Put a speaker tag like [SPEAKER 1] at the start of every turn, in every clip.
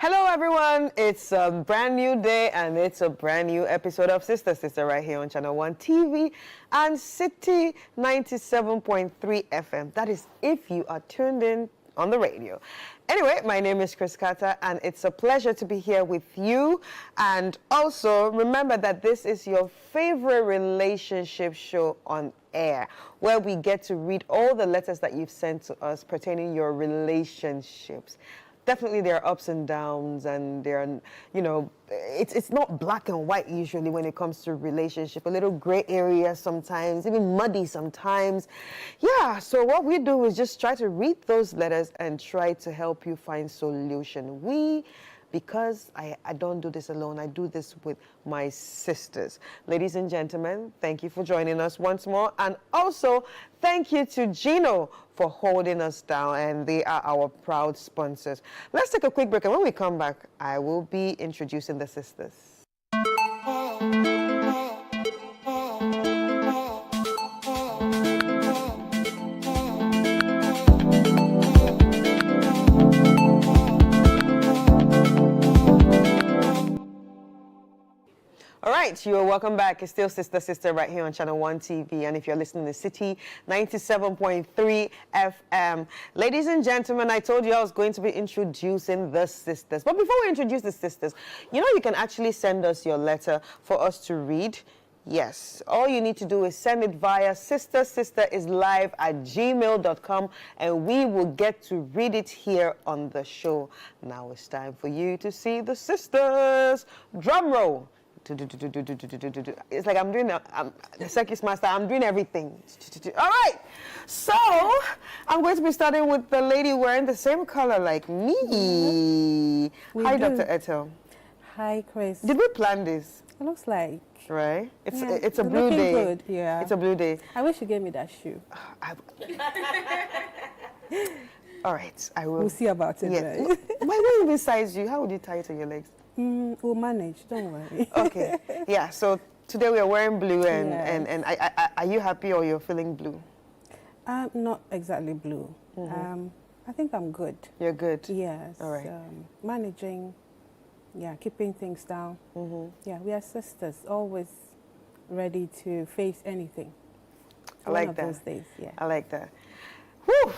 [SPEAKER 1] Hello everyone, it's a brand new day and it's a brand new episode of Sister Sister right here on ChannelOne TV and City 97.3 FM. That is if you are tuned in on the radio. Anyway, my name is Chris Kata and it's a pleasure to be here with you. And also remember that this is your favorite relationship show on air, where we get to read all the letters that you've sent to us pertaining your relationships. Definitely there are ups and downs, and there are, you know, it's not black and white usually when it comes to relationship. A little gray area sometimes, even muddy sometimes. Yeah, so what we do is just try to read those letters and try to help you find solution. Because I don't do this alone, I do this with my sisters. Ladies and gentlemen, thank you for joining us once more. And also, thank you to Gino for holding us down, and they are our proud sponsors. Let's take a quick break, and when we come back, I will be introducing the sisters. All right, you are welcome back. It's still Sister Sister right here on ChannelOne TV. And if you're listening to City 97.3 FM. Ladies and gentlemen, I told you I was going to be introducing the sisters. But before we introduce the sisters, you know you can actually send us your letter for us to read. Yes, all you need to do is send it via sistersisterislive@gmail.com and we will get to read it here on the show. Now it's time for you to see the sisters. Drum roll. It's like I'm doing the circus master. I'm doing everything. All right. So I'm going to be starting with the lady wearing the same color like me. Hi, Dr. Ethel.
[SPEAKER 2] Hi, Chris.
[SPEAKER 1] Did we plan this?
[SPEAKER 2] It looks like.
[SPEAKER 1] Right. It's a blue day.
[SPEAKER 2] Good. Yeah.
[SPEAKER 1] It's a blue day.
[SPEAKER 2] I wish you gave me that shoe.
[SPEAKER 1] All right. I will.
[SPEAKER 2] We'll see about it.
[SPEAKER 1] Yes.
[SPEAKER 2] Right?
[SPEAKER 1] Why wouldn't we size you? How would you tie it on your legs?
[SPEAKER 2] We'll manage, don't worry.
[SPEAKER 1] Okay, yeah, so today we are wearing blue and,
[SPEAKER 2] Yes.
[SPEAKER 1] and are you happy or you're feeling blue?
[SPEAKER 2] Not exactly blue. I think I'm good.
[SPEAKER 1] You're good?
[SPEAKER 2] Yes.
[SPEAKER 1] All right.
[SPEAKER 2] Managing, keeping things down. Yeah, we are sisters, always ready to face anything.
[SPEAKER 1] I like that.
[SPEAKER 2] One of those days, yeah.
[SPEAKER 1] I like that. Whew!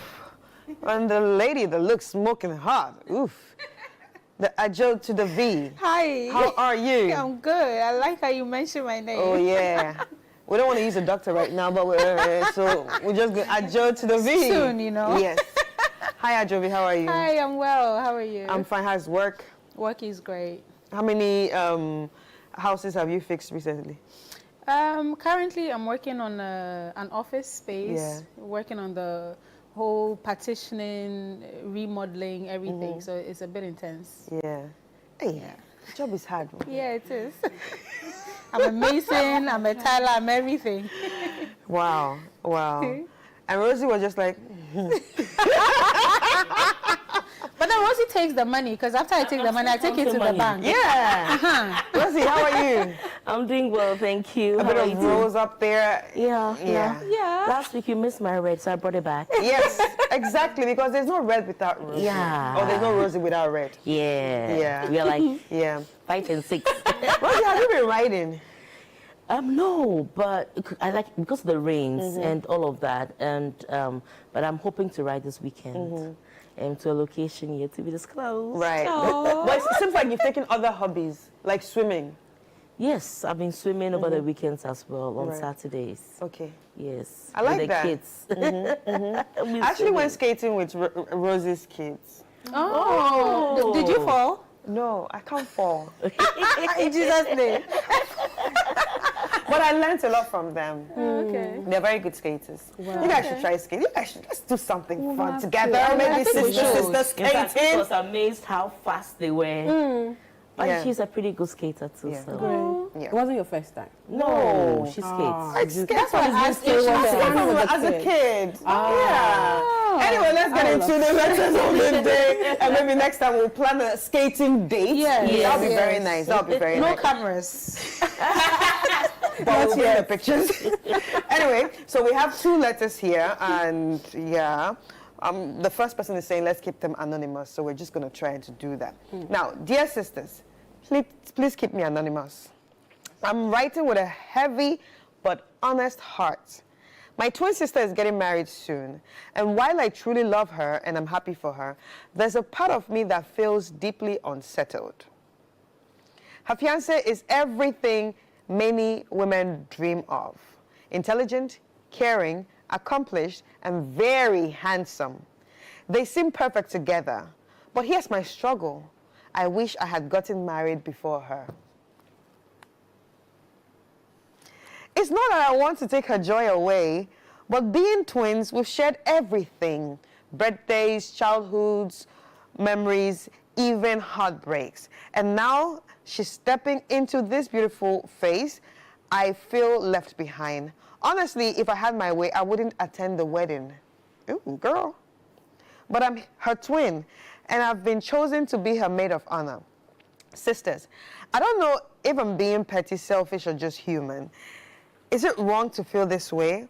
[SPEAKER 1] And the lady that looks smoking hot, oof. The Ajo to the V.
[SPEAKER 3] Hi.
[SPEAKER 1] How are you?
[SPEAKER 3] I'm good. I like how you mentioned my name.
[SPEAKER 1] Oh, yeah. We don't want to use a doctor right now, but so we're just going Ajo to the V.
[SPEAKER 3] Soon, you know.
[SPEAKER 1] Yes. Hi, Ajovi. How are you?
[SPEAKER 3] Hi, I'm well. How are you?
[SPEAKER 1] I'm fine. How's work?
[SPEAKER 3] Work is great.
[SPEAKER 1] How many houses have you fixed recently?
[SPEAKER 3] Currently, I'm working on an office space. Working on the whole partitioning, remodeling, everything. So it's a bit intense.
[SPEAKER 1] Yeah. Hey, the job is hard. Man.
[SPEAKER 3] Yeah, it is. I'm a mason, I'm a tiler, I'm everything.
[SPEAKER 1] Wow. And Rosie was just like...
[SPEAKER 3] But then Rosie takes the money, because after I take the money, I take it to the bank.
[SPEAKER 1] Yeah. Rosie, how are you?
[SPEAKER 4] I'm doing well, thank you.
[SPEAKER 1] A bit of rose up there.
[SPEAKER 4] Yeah.
[SPEAKER 3] Yeah.
[SPEAKER 4] Last week you missed my red, so I brought it back.
[SPEAKER 1] Yes, exactly, because there's no red without Rosie.
[SPEAKER 4] Yeah.
[SPEAKER 1] Or there's no Rosie without red.
[SPEAKER 4] Yeah. We are like 5 and 6.
[SPEAKER 1] Rosie, have you been riding?
[SPEAKER 4] No, but I like because of the rains and all of that, and but I'm hoping to ride this weekend. To a location yet to be disclosed.
[SPEAKER 1] Right. But it seems like you've taken other hobbies, like swimming.
[SPEAKER 4] Yes, I've been swimming over the weekends as well on Saturdays.
[SPEAKER 1] Okay.
[SPEAKER 4] Yes.
[SPEAKER 1] I like
[SPEAKER 4] with the
[SPEAKER 1] that.
[SPEAKER 4] Kids.
[SPEAKER 1] I actually went skating with Rosie's kids.
[SPEAKER 3] Oh. Did you fall?
[SPEAKER 1] No, I can't fall.
[SPEAKER 3] In Jesus' name.
[SPEAKER 1] But I learned a lot from them.
[SPEAKER 3] Okay.
[SPEAKER 1] They're very good skaters.
[SPEAKER 2] Wow.
[SPEAKER 1] You guys should try skating. Let's do something fun
[SPEAKER 2] have
[SPEAKER 1] together.
[SPEAKER 2] to.
[SPEAKER 1] Maybe
[SPEAKER 2] I think we
[SPEAKER 1] sister
[SPEAKER 2] should.
[SPEAKER 1] skating.
[SPEAKER 4] In fact, I was amazed how fast they were. But
[SPEAKER 1] Yeah.
[SPEAKER 4] she's a pretty good skater too.
[SPEAKER 1] Yeah.
[SPEAKER 4] So.
[SPEAKER 1] Yeah.
[SPEAKER 2] It wasn't your first time.
[SPEAKER 4] No, she skates.
[SPEAKER 1] I skated
[SPEAKER 3] That's what I asked you.
[SPEAKER 1] as a kid. Yeah. Anyway, let's get into the letters of the day. And maybe next time we'll plan a skating date.
[SPEAKER 3] Yes.
[SPEAKER 1] That'll be very nice. That'll be very
[SPEAKER 3] No
[SPEAKER 1] nice.
[SPEAKER 3] cameras.
[SPEAKER 1] But we'll bring the pictures. Anyway, so we have 2 letters here, and the first person is saying, let's keep them anonymous, so we're just going to try to do that. Now, dear sisters, please keep me anonymous. I'm writing with a heavy but honest heart. My twin sister is getting married soon, and while I truly love her and I'm happy for her, there's a part of me that feels deeply unsettled. Her fiancé is everything many women dream of. Intelligent, caring, accomplished, and very handsome. They seem perfect together, but here's my struggle. I wish I had gotten married before her. It's not that I want to take her joy away, but being twins, we've shared everything. Birthdays, childhoods, memories, even heartbreaks. And now she's stepping into this beautiful phase. I feel left behind. Honestly, if I had my way, I wouldn't attend the wedding. Ooh, girl. But I'm her twin, and I've been chosen to be her maid of honor. Sisters, I don't know if I'm being petty, selfish, or just human. Is it wrong to feel this way?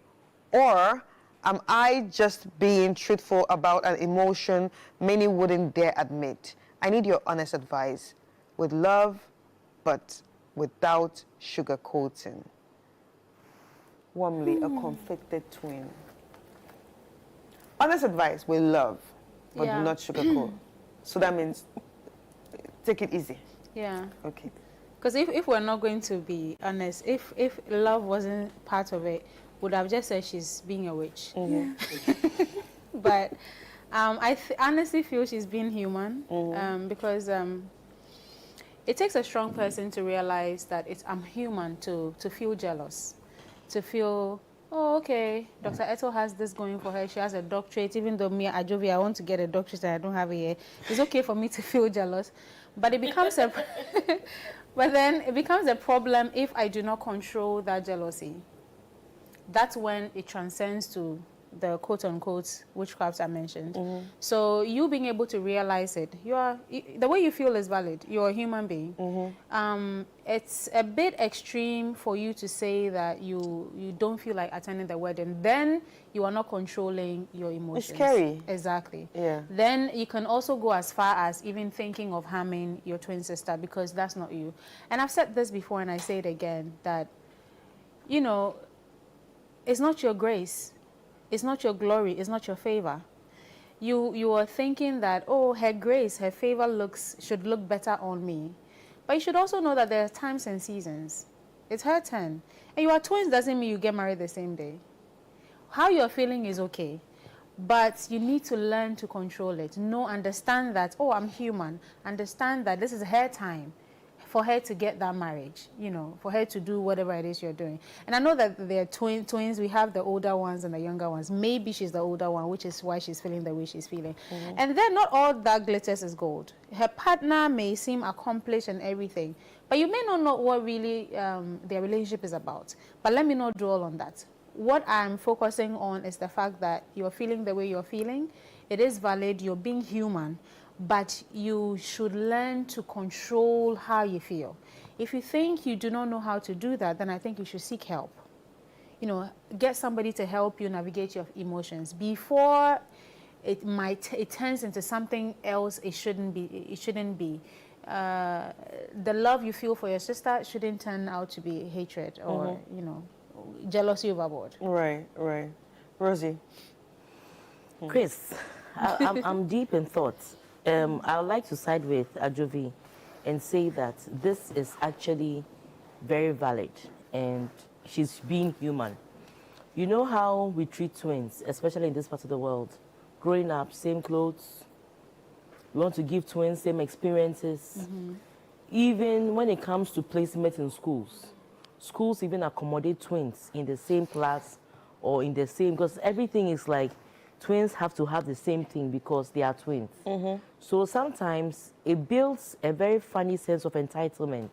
[SPEAKER 1] Or am I just being truthful about an emotion many wouldn't dare admit? I need your honest advice. With love, but without sugarcoating. Warmly, a conflicted twin. Honest advice with love, but
[SPEAKER 3] Yeah.
[SPEAKER 1] do not sugarcoat. So that means take it easy.
[SPEAKER 3] Yeah.
[SPEAKER 1] Okay.
[SPEAKER 3] Because if we're not going to be honest, if love wasn't part of it, would have just said she's being a witch. But I honestly feel she's being human, because it takes a strong person to realize that I'm human to feel jealous, to feel, oh, okay, Dr. Eto has this going for her. She has a doctorate, even though me, Ajovi, I want to get a doctorate and I don't have it yet. It's okay for me to feel jealous, but it becomes a but then it becomes a problem if I do not control that jealousy. That's when it transcends to the quote-unquote witchcraft I mentioned. So you being able to realize it, the way you feel is valid. You're a human being. It's a bit extreme for you to say that you don't feel like attending the wedding. Then you are not controlling your emotions.
[SPEAKER 1] It's scary.
[SPEAKER 3] Exactly.
[SPEAKER 1] Yeah.
[SPEAKER 3] Then you can also go as far as even thinking of harming your twin sister, because that's not you. And I've said this before and I say it again, that, you know, it's not your grace. It's not your glory. It's not your favor. You are thinking that, oh, her grace, her favor should look better on me. But you should also know that there are times and seasons. It's her turn. And you are twins doesn't mean you get married the same day. How you're feeling is okay. But you need to learn to control it. Understand that, oh, I'm human. Understand that this is her time for her to get that marriage, for her to do whatever it is you're doing. And I know that they're twins. We have the older ones and the younger ones. Maybe she's the older one, which is why she's feeling the way she's feeling. And then not all that glitters is gold. Her partner may seem accomplished and everything, but you may not know what really their relationship is about. But let me not dwell on that. What I'm focusing on is the fact that you're feeling the way you're feeling. It is valid. You're being human. But you should learn to control how you feel. If you think you do not know how to do that, then I think you should seek help. Get somebody to help you navigate your emotions before it turns into something else it shouldn't be. The love you feel for your sister shouldn't turn out to be hatred or, jealousy overboard.
[SPEAKER 1] Right. Rosie.
[SPEAKER 4] Chris, I'm deep in thoughts. I would like to side with Ajovi and say that this is actually very valid and she's being human. You know how we treat twins, especially in this part of the world. Growing up, same clothes. We want to give twins same experiences. Even when it comes to placement in schools. Schools even accommodate twins in the same class or in the same, because everything is like, twins have to have the same thing because they are twins. So sometimes it builds a very funny sense of entitlement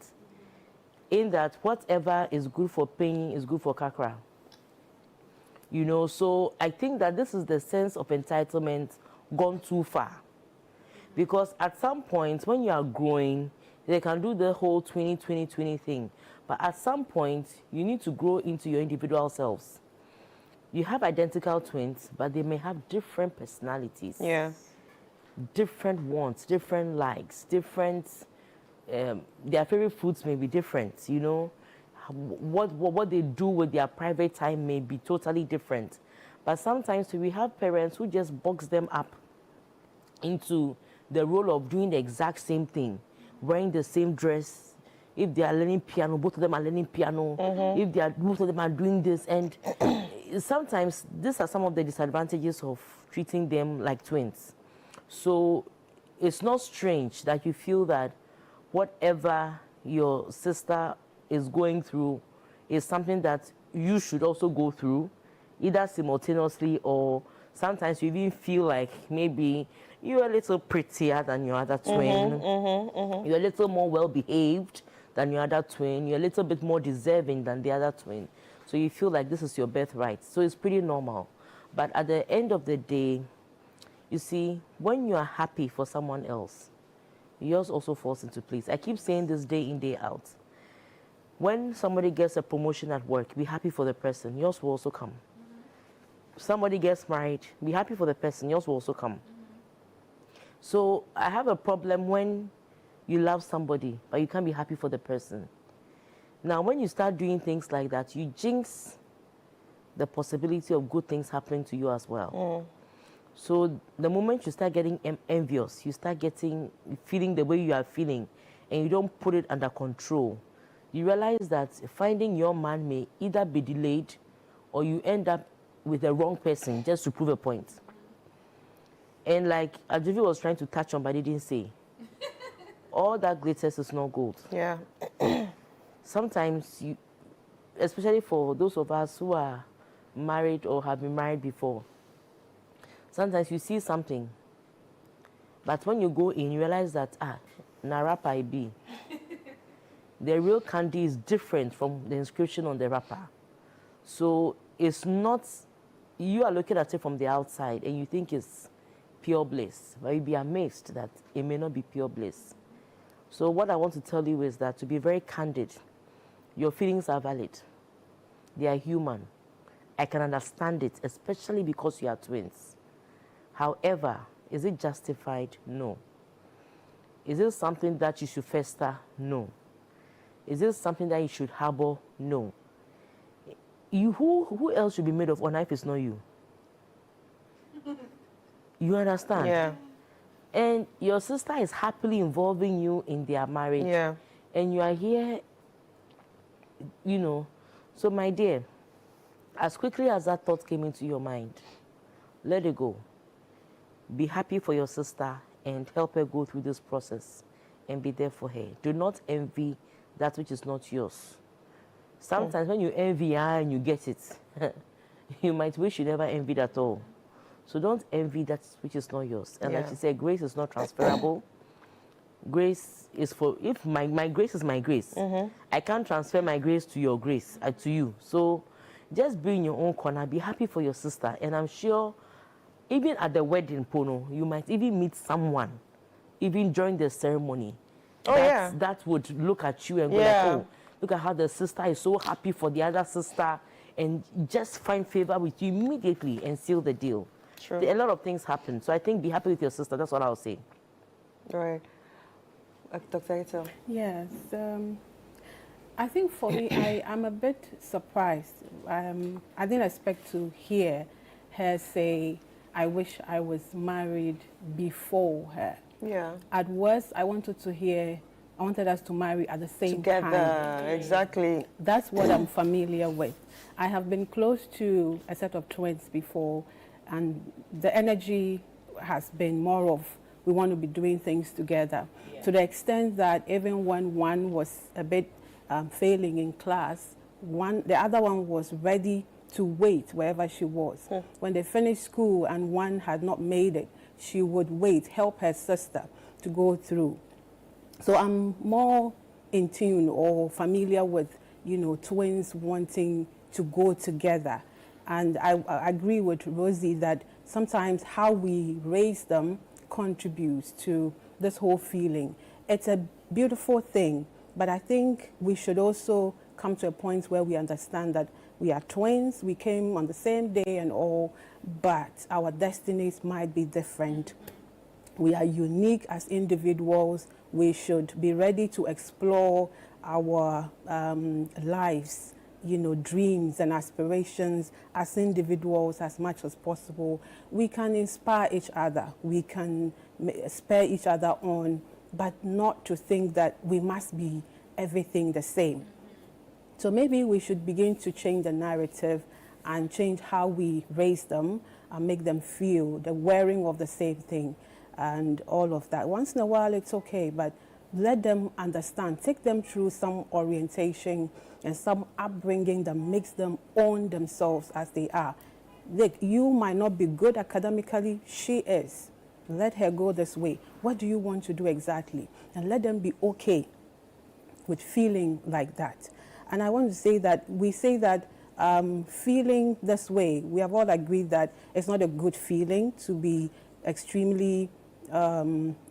[SPEAKER 4] in that whatever is good for Penny is good for Kakra. So I think that this is the sense of entitlement gone too far. Because at some point when you are growing, they can do the whole 20-20-20 thing. But at some point, you need to grow into your individual selves. you have identical twins, but they may have different personalities.
[SPEAKER 1] Yeah.
[SPEAKER 4] Different wants, different likes, different, their favorite foods may be different, you know. What they do with their private time may be totally different. But sometimes we have parents who just box them up into the role of doing the exact same thing, wearing the same dress. If they are learning piano, both of them are learning piano. If both of them are doing this, and sometimes these are some of the disadvantages of treating them like twins. So it's not strange that you feel that whatever your sister is going through is something that you should also go through, either simultaneously, or sometimes you even feel like maybe you're a little prettier than your other twin. You're a little more well-behaved than your other twin. You're a little bit more deserving than the other twin. So you feel like this is your birthright. So it's pretty normal. But at the end of the day, you see, when you are happy for someone else, yours also falls into place. I keep saying this day in, day out. When somebody gets a promotion at work, be happy for the person. Yours will also come. Somebody gets married, be happy for the person. Yours will also come. So I have a problem when you love somebody, but you can't be happy for the person. Now, when you start doing things like that, you jinx the possibility of good things happening to you as well. So the moment you start getting envious, you start feeling the way you are feeling, and you don't put it under control, you realize that finding your man may either be delayed, or you end up with the wrong person just to prove a point. And like Ajovi was trying to touch on, but he didn't say, all that glitters is not gold.
[SPEAKER 1] Yeah.
[SPEAKER 4] Sometimes you, especially for those of us who are married or have been married before, sometimes you see something, but when you go in, you realize that, na wrapper I be. The real candy is different from the inscription on the wrapper. So it's not, you are looking at it from the outside and you think it's pure bliss, but you'll be amazed that it may not be pure bliss. So what I want to tell you is that, to be very candid, your feelings are valid. They are human. I can understand it, especially because you are twins. However, is it justified? No. Is it something that you should fester? No. Is it something that you should harbor? No. Who else should be made of honor if it's not you? You understand?
[SPEAKER 1] Yeah.
[SPEAKER 4] And your sister is happily involving you in their marriage.
[SPEAKER 1] Yeah.
[SPEAKER 4] And you are here, you know. So, my dear, as quickly as that thought came into your mind, let it go. Be happy for your sister and help her go through this process and be there for her. Do not envy that which is not yours. Sometimes when you envy and you get it, you might wish you never envied at all. So don't envy that which is not yours. And like you said, grace is not transferable. Grace is for, if my grace is my grace, I can't transfer my grace to your grace, to you. So just be in your own corner, be happy for your sister. And I'm sure even at the wedding, Pono, you might even meet someone, even during the ceremony, that would look at you and go like, oh, look at how the sister is so happy for the other sister, and just find favor with you immediately and seal the deal.
[SPEAKER 1] True.
[SPEAKER 4] A lot of things happen. So I think be happy with your sister. That's what I'll say.
[SPEAKER 1] Right. Dr. Ito.
[SPEAKER 2] Yes. I think for me, I'm a bit surprised. I didn't expect to hear her say, I wish I was married before her.
[SPEAKER 1] Yeah.
[SPEAKER 2] At worst, I wanted us to marry at the same time.
[SPEAKER 1] Together, exactly.
[SPEAKER 2] That's what I'm familiar with. I have been close to a set of twins before, and the energy has been more of, we want to be doing things together. Yeah. To the extent that even when one was a bit failing in class, the other one was ready to wait wherever she was. When they finished school and one had not made it, she would wait, help her sister to go through. So I'm more in tune or familiar with, twins wanting to go together. And I agree with Rosie that sometimes how we raise them contributes to this whole feeling. It's a beautiful thing, but I think we should also come to a point where we understand that We are twins. We came on the same day and all, but our destinies might be different. We are unique as individuals. We should be ready to explore our lives, dreams and aspirations as individuals as much as possible. We can inspire each other. We can spur each other on, but not to think that we must be everything the same. So maybe we should begin to change the narrative and change how we raise them and make them feel the wearing of the same thing and all of that. Once in a while, it's okay, but let them understand. Take them through some orientation and some upbringing that makes them own themselves as they are. Look, you might not be good academically. She is. Let her go this way. What do you want to do exactly? And let them be okay with feeling like that. And I want to say that we say that feeling this way, we have all agreed that it's not a good feeling to be extremely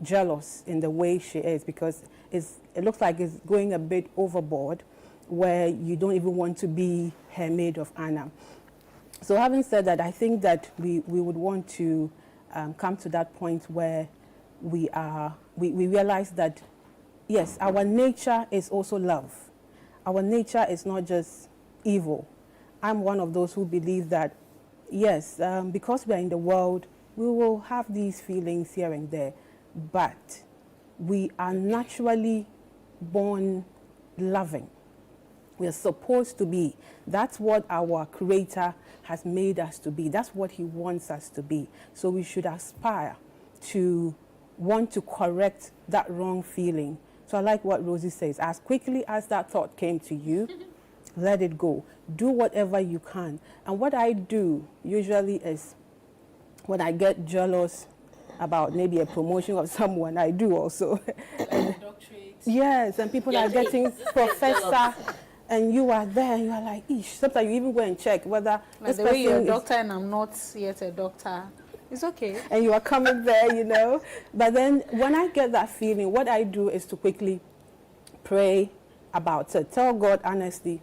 [SPEAKER 2] jealous in the way she is, because it looks like it's going a bit overboard where you don't even want to be her maid of honor. So having said that, I think that we would want to come to that point where we realize that, yes, our nature is also love. Our nature is not just evil. I'm one of those who believe that, yes, because we are in the world, we will have these feelings here and there, but we are naturally born loving. We are supposed to be. That's what our Creator has made us to be. That's what He wants us to be. So we should aspire to want to correct that wrong feeling. So I like what Rosie says. As quickly as that thought came to you, let it go. Do whatever you can. And what I do usually is, when I get jealous about maybe a promotion of someone, I do also. Yes, and people are getting professor, and you are there, and you are like, eesh. Sometimes you even go and check whether
[SPEAKER 3] like the way you're a doctor and I'm not yet a doctor. It's okay.
[SPEAKER 2] And you are coming there, But then when I get that feeling, what I do is to quickly pray about it. Tell God honestly,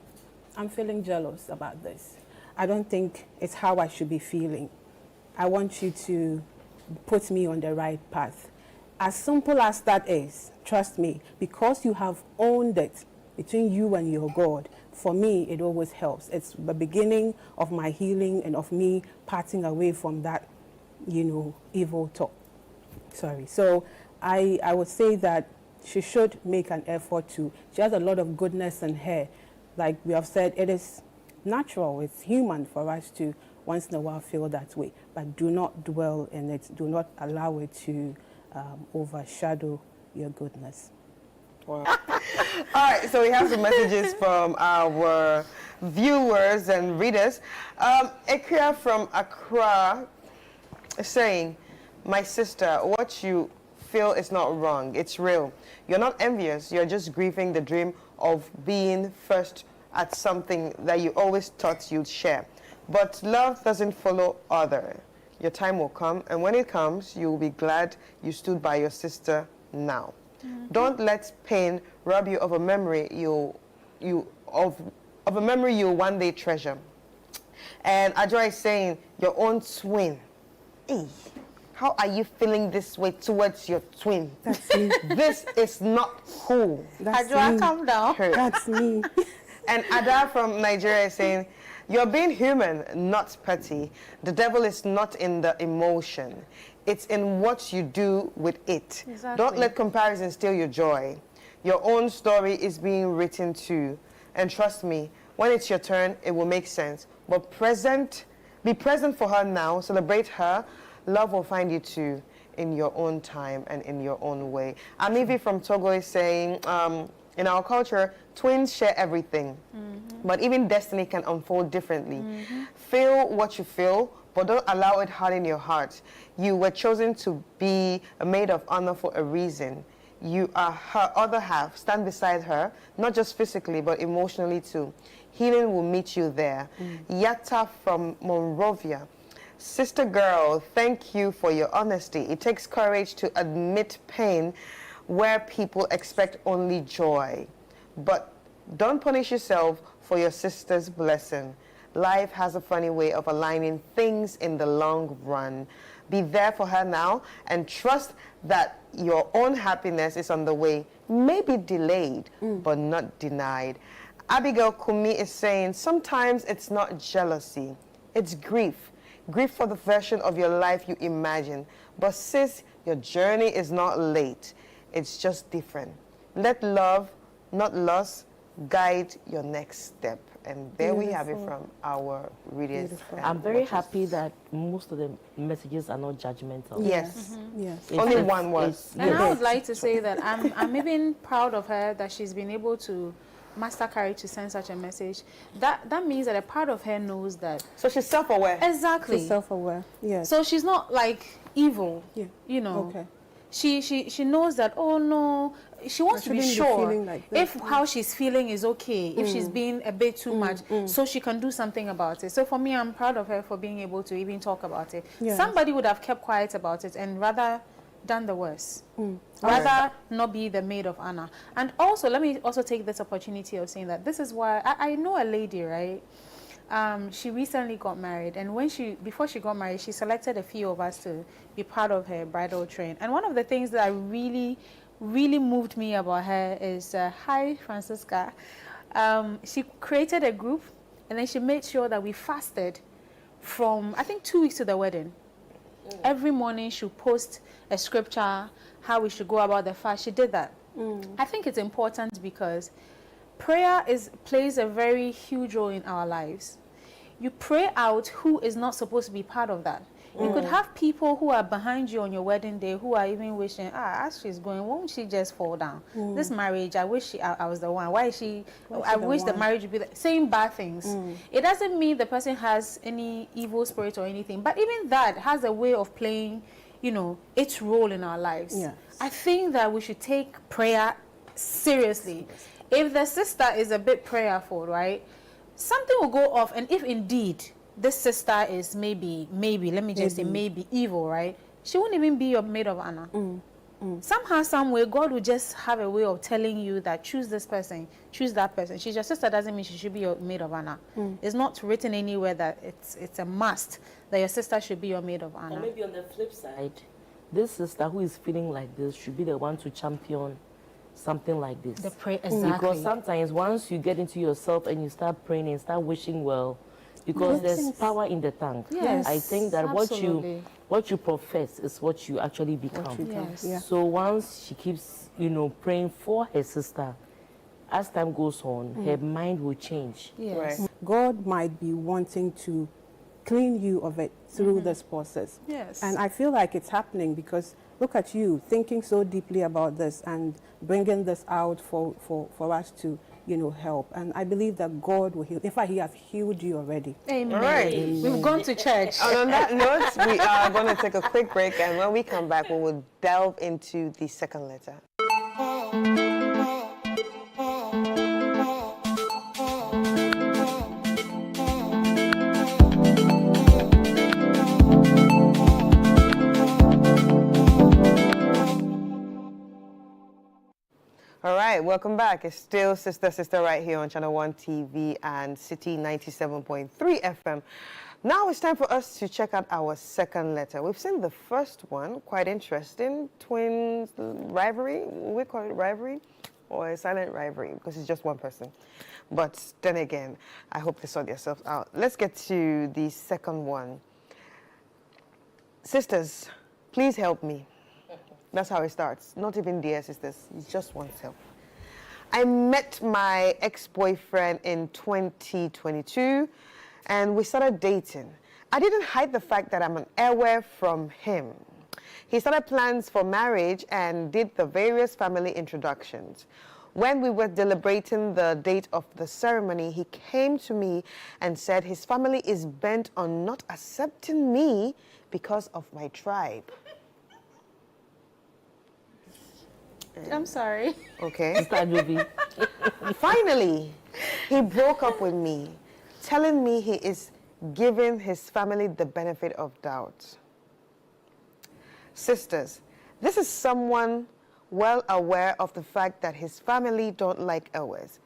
[SPEAKER 2] I'm feeling jealous about this. I don't think it's how I should be feeling. I want you to put me on the right path. As simple as that is, trust me, because you have owned it between you and your God, for me, it always helps. It's the beginning of my healing and of me parting away from that, evil talk. Sorry. So I would say that she should make an effort to. She has a lot of goodness in her. Like we have said, it is natural, it's human for us to once in a while feel that way. But do not dwell in it. Do not allow it to overshadow your goodness.
[SPEAKER 1] Wow. All right, so we have some messages from our viewers and readers. Ikria from Accra is saying, my sister, what you feel is not wrong. It's real. You're not envious. You're just grieving the dream of being first at something that you always thought you'd share. But love doesn't follow other. Your time will come, and when it comes, you will be glad you stood by your sister now. Mm-hmm. Don't let pain rob you of a memory of a memory you'll one day treasure. And Adra is saying, your own twin. Hey, how are you feeling this way towards your twin?
[SPEAKER 2] That's me.
[SPEAKER 1] This is not cool.
[SPEAKER 3] Adra, calm down.
[SPEAKER 2] That's me.
[SPEAKER 1] And Ada from Nigeria is saying, you're being human, not petty. The devil is not in the emotion. It's in what you do with it.
[SPEAKER 3] Exactly.
[SPEAKER 1] Don't let comparison steal your joy. Your own story is being written too. And trust me, when it's your turn, it will make sense. But be present for her now. Celebrate her. Love will find you too in your own time and in your own way. Amivi from Togo is saying, in our culture, twins share everything, but even destiny can unfold differently. Feel what you feel, but don't allow it harden your heart. You were chosen to be a maid of honor for a reason. You are her other half. Stand beside her, not just physically, but emotionally too. Healing will meet you there. Yatta from Monrovia. Sister girl, thank you for your honesty. It takes courage to admit pain where people expect only joy. But don't punish yourself for your sister's blessing. Life has a funny way of aligning things in the long run. Be there for her now and trust that your own happiness is on the way. Maybe delayed, but not denied. Abigail Kumi is saying, sometimes it's not jealousy, it's grief. Grief for the version of your life you imagine. But sis, your journey is not late. It's just different. Let love, not loss, guide your next step. And there we have it from our readers.
[SPEAKER 4] I'm very happy that most of the messages are not judgmental.
[SPEAKER 1] Yes.
[SPEAKER 2] Yes.
[SPEAKER 1] Only one was.
[SPEAKER 3] And I would like to say that I'm even proud of her that she's been able to master courage to send such a message. That means that a part of her knows that.
[SPEAKER 1] So she's self-aware.
[SPEAKER 3] Exactly.
[SPEAKER 2] She's self-aware. Yes.
[SPEAKER 3] So she's not like evil.
[SPEAKER 2] Yeah.
[SPEAKER 3] You know.
[SPEAKER 2] Okay.
[SPEAKER 3] She knows that, oh no, she wants to be sure
[SPEAKER 2] like
[SPEAKER 3] if how she's feeling is okay, if she's being a bit too much, so she can do something about it. So for me, I'm proud of her for being able to even talk about it.
[SPEAKER 2] Yes.
[SPEAKER 3] Somebody would have kept quiet about it and rather done the worst. Rather not be the maid of honor. And also, let me also take this opportunity of saying that this is why I know a lady, right? She recently got married, and before she got married, she selected a few of us to be part of her bridal train. And one of the things that really moved me about her is, hi Francisca, she created a group, and then she made sure that we fasted from, I think, 2 weeks to the wedding. Every morning she'll post a scripture, how we should go about the fast. She did that. I think it's important because prayer plays a very huge role in our lives. You pray out who is not supposed to be part of that. You could have people who are behind you on your wedding day who are even wishing, as she's going, won't she just fall down? This marriage, I wish I was the one. Why is she? I wish the marriage would be saying bad things. It doesn't mean the person has any evil spirit or anything, but even that has a way of playing, its role in our lives.
[SPEAKER 2] Yes.
[SPEAKER 3] I think that we should take prayer seriously. If the sister is a bit prayerful, right, something will go off, and if indeed this sister is maybe, let me just say maybe evil, right, she won't even be your maid of honor. Somehow, some way, God will just have a way of telling you that choose this person, choose that person. She's your sister doesn't mean she should be your maid of honor. It's not written anywhere that it's a must that your sister should be your maid of honor.
[SPEAKER 4] Or maybe on the flip side, this sister who is feeling like this should be the one to champion something like this.
[SPEAKER 3] The prayer, exactly.
[SPEAKER 4] Because sometimes once you get into yourself and you start praying and start wishing well, because there's power in the tongue.
[SPEAKER 3] Yes,
[SPEAKER 4] I think that
[SPEAKER 3] absolutely.
[SPEAKER 4] what you profess is what you actually become.
[SPEAKER 3] Yes.
[SPEAKER 2] Yeah.
[SPEAKER 4] So once she keeps, praying for her sister, as time goes on, her mind will change.
[SPEAKER 3] Yes.
[SPEAKER 1] Right.
[SPEAKER 2] God might be wanting to clean you of it through this process.
[SPEAKER 3] Yes.
[SPEAKER 2] And I feel like it's happening because look at you thinking so deeply about this and bringing this out for us to, help. And I believe that God will heal. In fact, He has healed you already.
[SPEAKER 3] Amen.
[SPEAKER 1] All right.
[SPEAKER 3] We've gone to church.
[SPEAKER 1] And on that note, we are going to take a quick break, and when we come back, we will delve into the second letter. All right, welcome back. It's still Sister right here on ChannelOne TV and City 97.3 FM. Now it's time for us to check out our second letter. We've seen the first one, quite interesting. Twins rivalry, we call it rivalry or a silent rivalry because it's just one person. But then again, I hope they sort yourselves out. Let's get to the second one. Sisters, please help me. That's how it starts. Not even dear sisters, it's just oneself. I met my ex-boyfriend in 2022 and we started dating. I didn't hide the fact that I'm an heir from him. He started plans for marriage and did the various family introductions. When we were deliberating the date of the ceremony, he came to me and said his family is bent on not accepting me because of my tribe.
[SPEAKER 3] I'm sorry.
[SPEAKER 1] Okay.
[SPEAKER 4] Sister
[SPEAKER 1] Finally, he broke up with me, telling me he is giving his family the benefit of doubt. Sisters, this is someone well aware of the fact that his family don't like Elwes,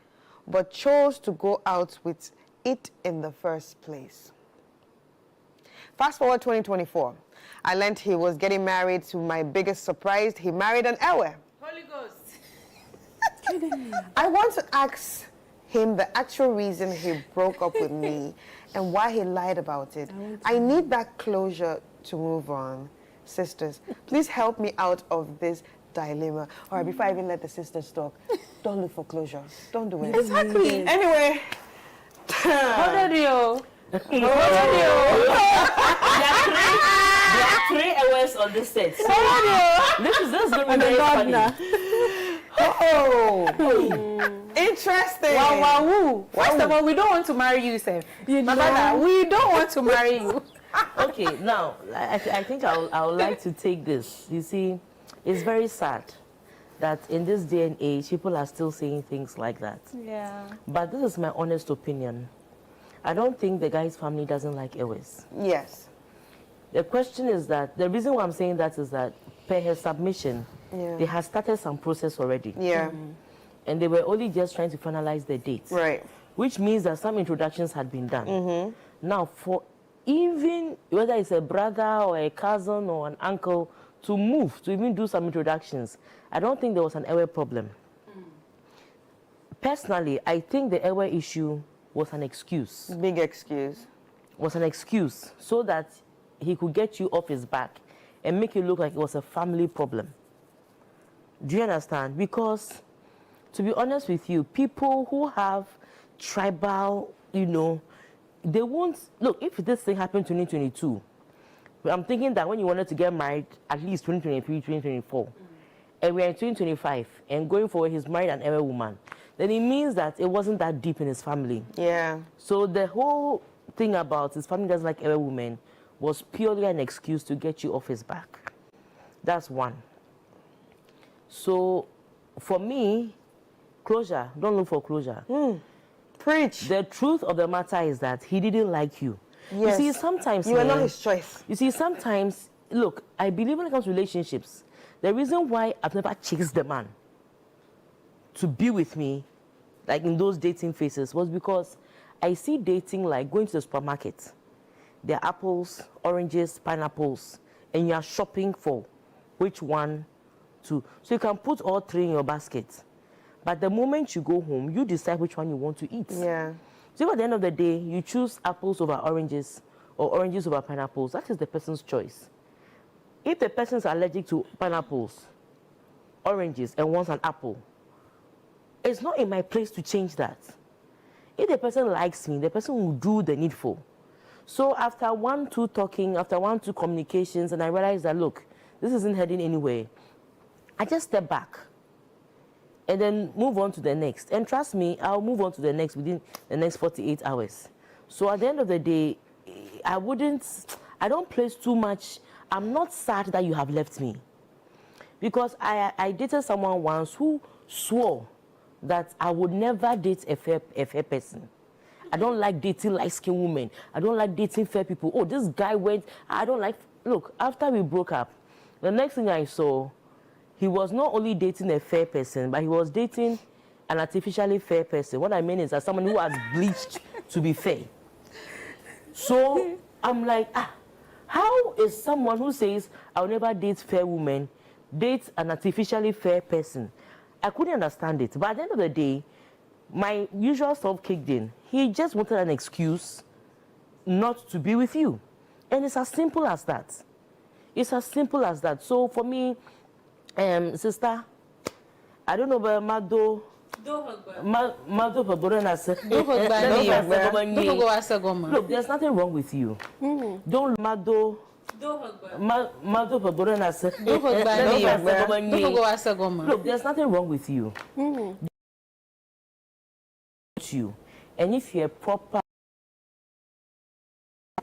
[SPEAKER 1] but chose to go out with it in the first place? Fast forward 2024. I learned he was getting married. To my biggest surprise, he married an Ewe.
[SPEAKER 3] Holy Ghost.
[SPEAKER 1] I want to ask him the actual reason he broke up with me and why he lied about it. I need that closure to move on. Sisters, please help me out of this dilemma. All right, before I even let the sisters talk, don't look for closure. Don't do it.
[SPEAKER 3] Exactly.
[SPEAKER 1] Anyway.
[SPEAKER 3] Hold on, yo.
[SPEAKER 4] There are three hours on this set. So this is going to be very funny.
[SPEAKER 1] Interesting.
[SPEAKER 3] Wow, woo. First of all, we don't want to marry you, Seth. We don't want to marry you.
[SPEAKER 4] Okay, now, I think I would like to take this. You see, it's very sad that in this day and age, people are still saying things like that.
[SPEAKER 3] Yeah.
[SPEAKER 4] But this is my honest opinion. I don't think the guy's family doesn't like Ewes.
[SPEAKER 1] Yes.
[SPEAKER 4] The question is that, the reason why I'm saying that is that per her submission, they had started some process already.
[SPEAKER 1] Yeah.
[SPEAKER 4] And they were only just trying to finalize the dates.
[SPEAKER 1] Right.
[SPEAKER 4] Which means that some introductions had been done. Now, for even whether it's a brother or a cousin or an uncle to move, to even do some introductions, I don't think there was an Ewe problem. Personally, I think the Ewe issue was an excuse.
[SPEAKER 1] Big excuse.
[SPEAKER 4] Was an excuse so that he could get you off his back and make it look like it was a family problem. Do you understand? Because, to be honest with you, people who have tribal, you know, they won't, look, if this thing happened in 2022, I'm thinking that when you wanted to get married, at least 2023, 2024, and we're in 2025, and going forward, he's married an Ewe woman, then it means that it wasn't that deep in his family.
[SPEAKER 1] Yeah.
[SPEAKER 4] So the whole thing about his family doesn't like Ewe women was purely an excuse to get you off his back. That's one. So, for me, closure, don't look for closure.
[SPEAKER 1] Preach.
[SPEAKER 4] The truth of the matter is that he didn't like you.
[SPEAKER 1] Yes.
[SPEAKER 4] You see, sometimes...
[SPEAKER 1] You are not his choice.
[SPEAKER 4] You see, sometimes, look, I believe when it comes to relationships, the reason why I've never chased the man to be with me, like in those dating phases, was because I see dating like going to the supermarket. There are apples, oranges, pineapples, and you are shopping for which one to. So you can put all three in your basket. But the moment you go home, you decide which one you want to eat.
[SPEAKER 1] Yeah.
[SPEAKER 4] So at the end of the day, you choose apples over oranges or oranges over pineapples. That is the person's choice. If the person is allergic to pineapples, oranges, and wants an apple, it's not in my place to change that. If the person likes me, the person will do the needful. So after 1-2 talking, after 1-2 communications, and I realized that, look, this isn't heading anywhere, I just step back and then move on to the next. And trust me, I'll move on to the next within the next 48 hours. So at the end of the day, I don't place too much. I'm not sad that you have left me. Because I dated someone once who swore that I would never date a fair person. I don't like dating light-skinned women. I don't like dating fair people. Oh, this guy went, I don't like... Look, after we broke up, the next thing I saw, he was not only dating a fair person, but he was dating an artificially fair person. What I mean is that someone who has bleached to be fair. So I'm like, how is someone who says, I'll never date fair women, date an artificially fair person? I couldn't understand it. But at the end of the day, my usual self kicked in. He just wanted an excuse not to be with you. And it's as simple as that. It's as simple as that. So for me, sister, I don't know, but Mado look, there's nothing wrong with you. Don't Mado. Look, there's nothing wrong with you. You. And if you're proper,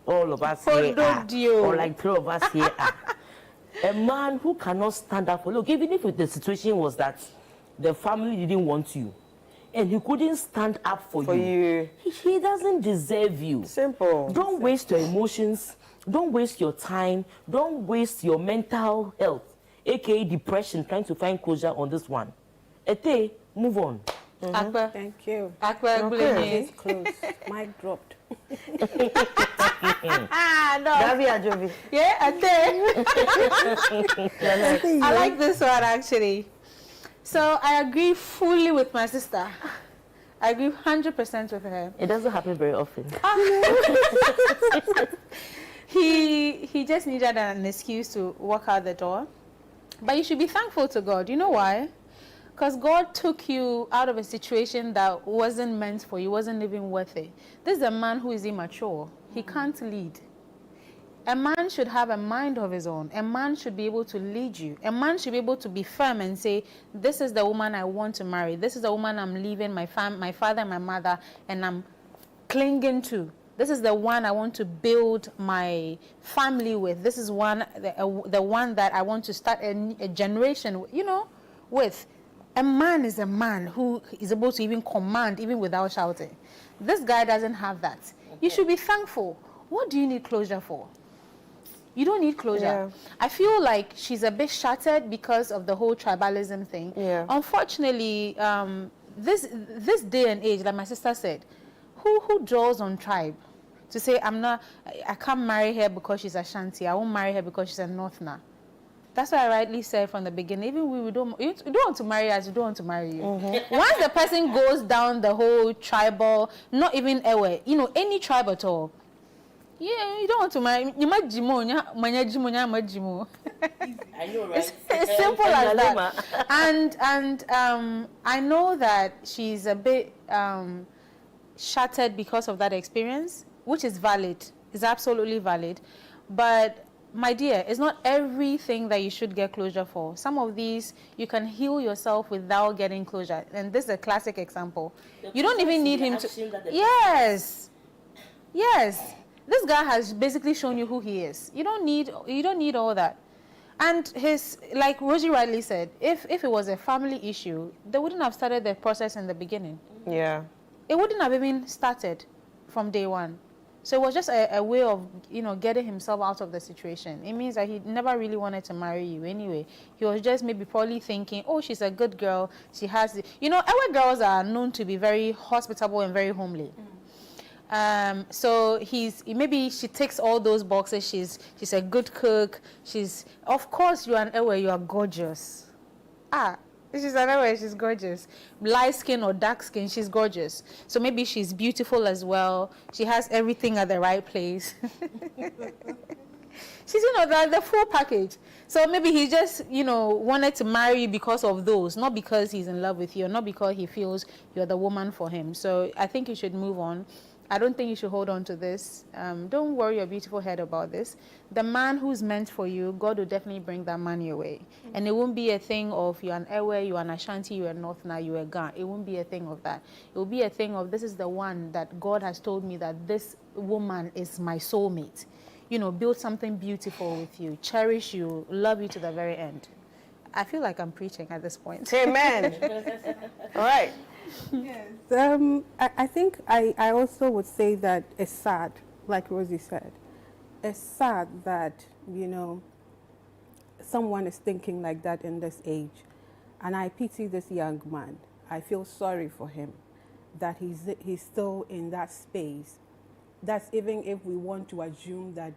[SPEAKER 4] all of us here are, or like 3 of us here are, a man who cannot stand up for, look, even if the situation was that the family didn't want you, and he couldn't stand up for you. He doesn't deserve you.
[SPEAKER 1] Simple.
[SPEAKER 4] Don't waste your emotions. Don't waste your time. Don't waste your mental health, aka depression, trying to find closure on this one. Ete, move on.
[SPEAKER 3] Akbar.
[SPEAKER 2] Thank you.
[SPEAKER 3] Akbar,
[SPEAKER 1] Okay.
[SPEAKER 2] Case closed. Mic dropped.
[SPEAKER 3] No.
[SPEAKER 1] Gabi Ajovi.
[SPEAKER 3] Yeah, I think. I like this one actually. So I agree fully with my sister. I agree 100% with her.
[SPEAKER 4] It doesn't happen very often.
[SPEAKER 3] He just needed an excuse to walk out the door. But you should be thankful to God. You know why? Because God took you out of a situation that wasn't meant for you, wasn't even worth it. This is a man who is immature. He can't lead. A man should have a mind of his own. A man should be able to lead you. A man should be able to be firm and say, this is the woman I want to marry. This is the woman I'm leaving my father and my mother, and I'm clinging to. This is the one I want to build my family with. This is the one that I want to start a generation, with. A man is a man who is able to even command, even without shouting. This guy doesn't have that. Okay. You should be thankful. What do you need closure for? You don't need closure.
[SPEAKER 1] Yeah.
[SPEAKER 3] I feel like she's a bit shattered because of the whole tribalism thing.
[SPEAKER 1] Yeah.
[SPEAKER 3] Unfortunately, this day and age, like my sister said, who draws on tribe to say I can't marry her because she's Ashanti. I won't marry her because she's a Northerner. That's why I rightly said from the beginning, even you don't want to marry us, you don't want to marry you. Mm-hmm. Once the person goes down the whole tribal, not even Ewe, any tribe at all, yeah, you don't want to marry. You might jimo.
[SPEAKER 4] I know, right?
[SPEAKER 3] It's simple as that. And I know that she's a bit shattered because of that experience, which is valid. It's absolutely valid. But my dear, it's not everything that you should get closure for. Some of these, you can heal yourself without getting closure. And this is a classic example. You don't even need him to... Yes. Yes. This guy has basically shown you who he is. You don't need all that. And like Rosie rightly said, if it was a family issue, they wouldn't have started the process in the beginning.
[SPEAKER 1] Yeah.
[SPEAKER 3] It wouldn't have even started from day one. So it was just a way of, getting himself out of the situation. It means that he never really wanted to marry you anyway. He was just maybe probably thinking, oh, she's a good girl. She has, our girls are known to be very hospitable and very homely. So maybe she ticks all those boxes. She's a good cook. Of course, you are an Ewe, you are gorgeous. She's an Ewe, she's gorgeous. Light skin or dark skin, she's gorgeous. So maybe she's beautiful as well. She has everything at the right place. She's, the full package. So maybe he just, wanted to marry you because of those, not because he's in love with you, or not because he feels you're the woman for him. So I think you should move on. I don't think you should hold on to this. Don't worry your beautiful head about this. The man who's meant for you, God will definitely bring that man your way. Mm-hmm. And it won't be a thing of you're an Ewe, you're an Ashanti, you're a Northerner, you're a Ga. It won't be a thing of that. It will be a thing of this is the one that God has told me that this woman is my soulmate. Build something beautiful with you, cherish you, love you to the very end. I feel like I'm preaching at this point.
[SPEAKER 1] Amen. All right.
[SPEAKER 2] Yes. I think I also would say that it's sad, like Rosie said. It's sad that, someone is thinking like that in this age. And I pity this young man. I feel sorry for him that he's still in that space. That's even if we want to assume that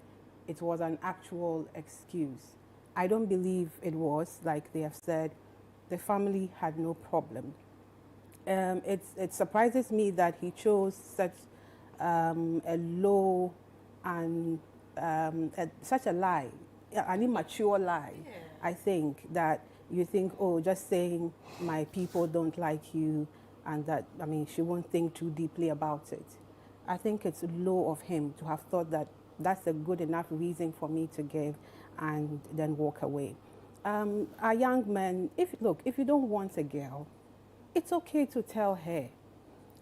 [SPEAKER 2] it was an actual excuse. I don't believe it was, like they have said. The family had no problem. It surprises me that he chose such a low and such a lie, an immature lie. Yeah. I think that you think, oh, just saying my people don't like you, and that, she won't think too deeply about it. I think it's low of him to have thought that that's a good enough reason for me to give and then walk away. Our young men, if you don't want a girl, it's okay to tell her,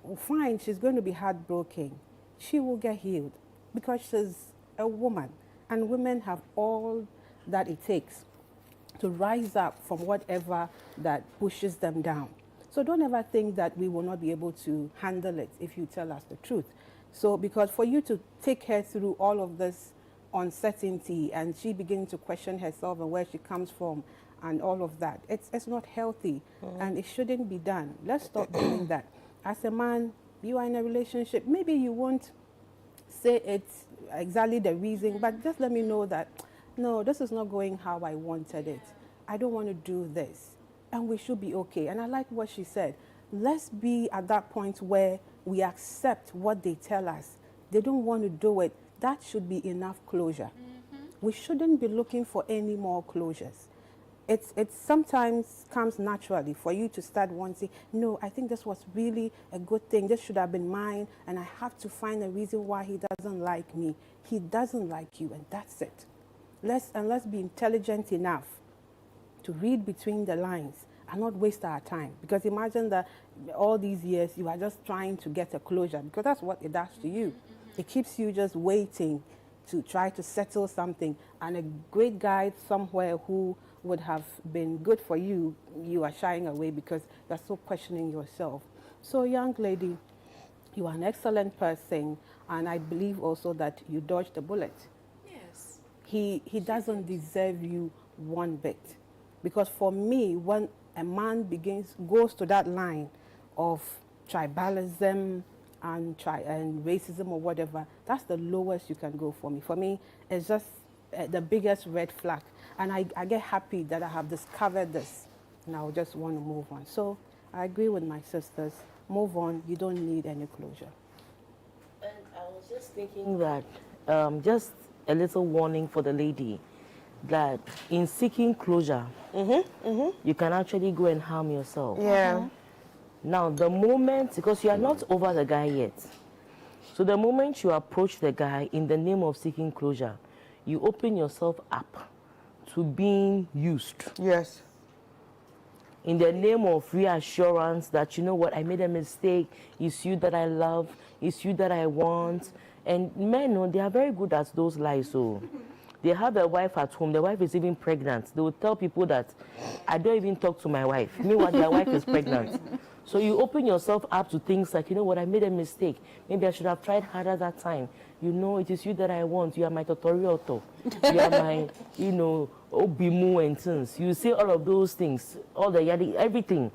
[SPEAKER 2] oh, fine, she's going to be heartbroken. She will get healed because she's a woman. And women have all that it takes to rise up from whatever that pushes them down. So don't ever think that we will not be able to handle it if you tell us the truth. So because for you to take her through all of this uncertainty, and she begins to question herself and where she comes from and all of that. It's not healthy, and it shouldn't be done. Let's stop doing that. As a man, you are in a relationship. Maybe you won't say it's exactly the reason, but just let me know that, no, this is not going how I wanted it. I don't want to do this. And we should be okay. And I like what she said. Let's be at that point where we accept what they tell us. They don't want to do it. That should be enough closure. We shouldn't be looking for any more closures. It sometimes comes naturally for you to start wanting, no, I think this was really a good thing. This should have been mine, and I have to find a reason why he doesn't like me. He doesn't like you, and that's it. Let's be intelligent enough to read between the lines and not waste our time. Because imagine that all these years you are just trying to get a closure, because that's what it does to you. It keeps you just waiting to try to settle something, and a great guy somewhere who would have been good for you, you are shying away because you're so questioning yourself. So, young lady, you are an excellent person, and I believe also that you dodged a bullet.
[SPEAKER 3] Yes.
[SPEAKER 2] He doesn't deserve you one bit. Because for me, when a man goes to that line of tribalism and racism or whatever, that's the lowest you can go for me. For me, it's just the biggest red flag. And I get happy that I have discovered this, and I just want to move on. So I agree with my sisters. Move on. You don't need any closure.
[SPEAKER 4] And I was just thinking that just a little warning for the lady, that in seeking closure, you can actually go and harm yourself.
[SPEAKER 1] Yeah.
[SPEAKER 4] Now, the moment, because you are not over the guy yet, so the moment you approach the guy in the name of seeking closure, you open yourself up to being used.
[SPEAKER 1] Yes.
[SPEAKER 4] In the name of reassurance that, you know what, I made a mistake, it's you that I love, it's you that I want. And men, they are very good at those lies. So they have a wife at home, the wife is even pregnant. They will tell people that, I don't even talk to my wife. Meanwhile, their wife is pregnant. So you open yourself up to things like, you know what, I made a mistake. Maybe I should have tried harder that time. You know, it is you that I want. You are my tutorial. You are my, you know, obimu and things. You say all of those things, all the everything.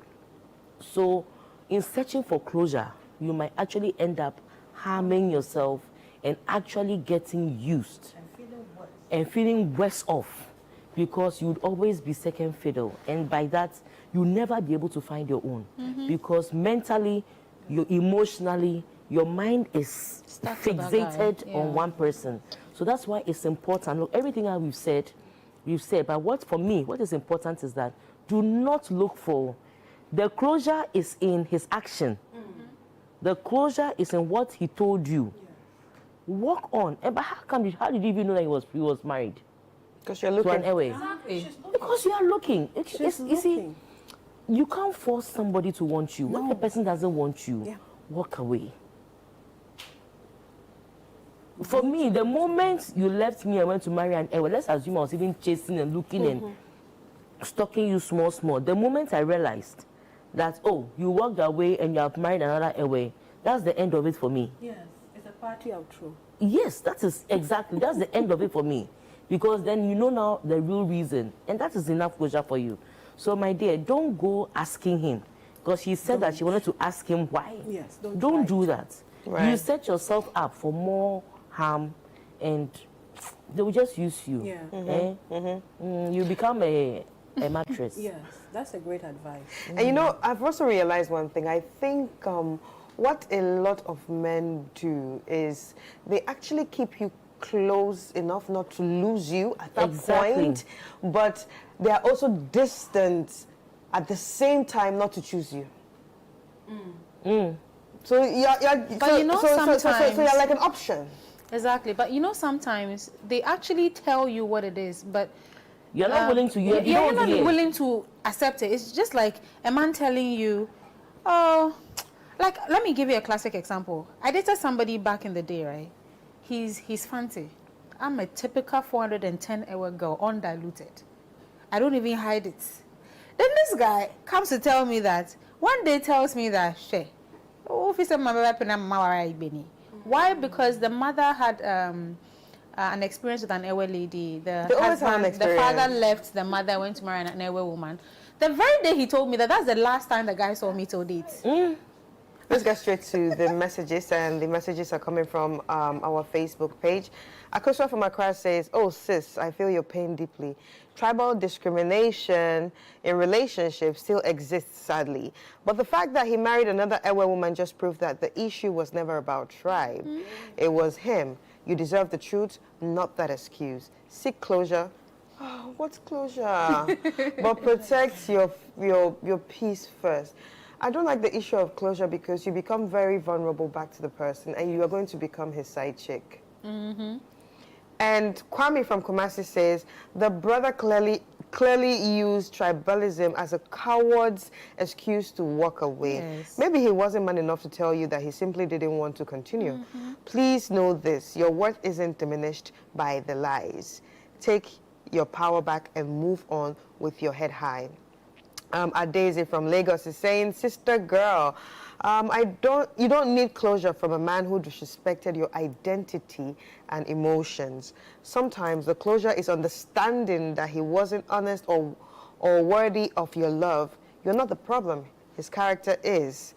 [SPEAKER 4] So in searching for closure, you might actually end up harming yourself and actually getting used and feeling worse off, because you'd always be second fiddle. And by that, you'll never be able to find your own. Because mentally, emotionally, your mind is fixated on one person. So that's why it's important. Look, everything that we've said, but what is important is that do not look for, the closure is in his action. The closure is in what he told you. Walk on. But how did you even know that he was married?
[SPEAKER 1] Because you're looking.
[SPEAKER 3] Exactly.
[SPEAKER 4] Because you are looking. You see, you can't force somebody to want you. When the person doesn't want you, walk away. For me, the moment you left me and went to marry an Ewe, let's assume I was even chasing and looking and stalking you small. The moment I realized that, oh, you walked away and you have married another Ewe, that's the end of it for me.
[SPEAKER 2] Yes, it's a party of truth.
[SPEAKER 4] Yes, that's the end of it for me. Because then you know now the real reason, and that is enough closure for you. So, my dear, don't go asking him, because she said that she wanted to ask him why.
[SPEAKER 2] Yes,
[SPEAKER 4] don't do that.
[SPEAKER 1] Right.
[SPEAKER 4] You set yourself up for more harm, and they will just use you.
[SPEAKER 2] Yeah.
[SPEAKER 4] You become a mattress.
[SPEAKER 2] Yes, that's a great advice.
[SPEAKER 1] And you know, I've also realized one thing. I think what a lot of men do is they actually keep you close enough not to lose you at that point, but they are also distant at the same time not to choose you. So you're like an option.
[SPEAKER 3] Exactly, but you know, sometimes they actually tell you what it is, but
[SPEAKER 4] you're not willing to hear.
[SPEAKER 3] You're not willing to accept it. It's just like a man telling you, oh, like, let me give you a classic example. I dated somebody back in the day, right? He's fancy. I'm a typical 410-hour girl, undiluted. I don't even hide it. Then this guy comes to tell me that, one day tells me that, why? Because the mother had an experience with an Ewe lady. The
[SPEAKER 1] They always have an
[SPEAKER 3] husband, the
[SPEAKER 1] experience.
[SPEAKER 3] father left the mother, went to marry an Ewe woman. The very day he told me that, that's the last time the guy saw me till date.
[SPEAKER 1] Let's get straight to the messages, and the messages are coming from our Facebook page. Akosha from Accra says, "Oh sis, I feel your pain deeply. Tribal discrimination in relationships still exists, sadly. But the fact that he married another Ewe woman just proved that the issue was never about tribe. It was him. You deserve the truth, not that excuse. Seek closure." Oh, what's closure? But protect your peace first. I don't like the issue of closure because you become very vulnerable back to the person and you are going to become his side chick. And Kwame from Kumasi says, the brother clearly used tribalism as a coward's excuse to walk away.
[SPEAKER 3] Yes.
[SPEAKER 1] Maybe he wasn't man enough to tell you that he simply didn't want to continue. Please know this, your worth isn't diminished by the lies. Take your power back and move on with your head high. Daisy from Lagos is saying, sister girl, you don't need closure from a man who disrespected your identity and emotions. Sometimes the closure is understanding that he wasn't honest or worthy of your love. You're not the problem. His character is.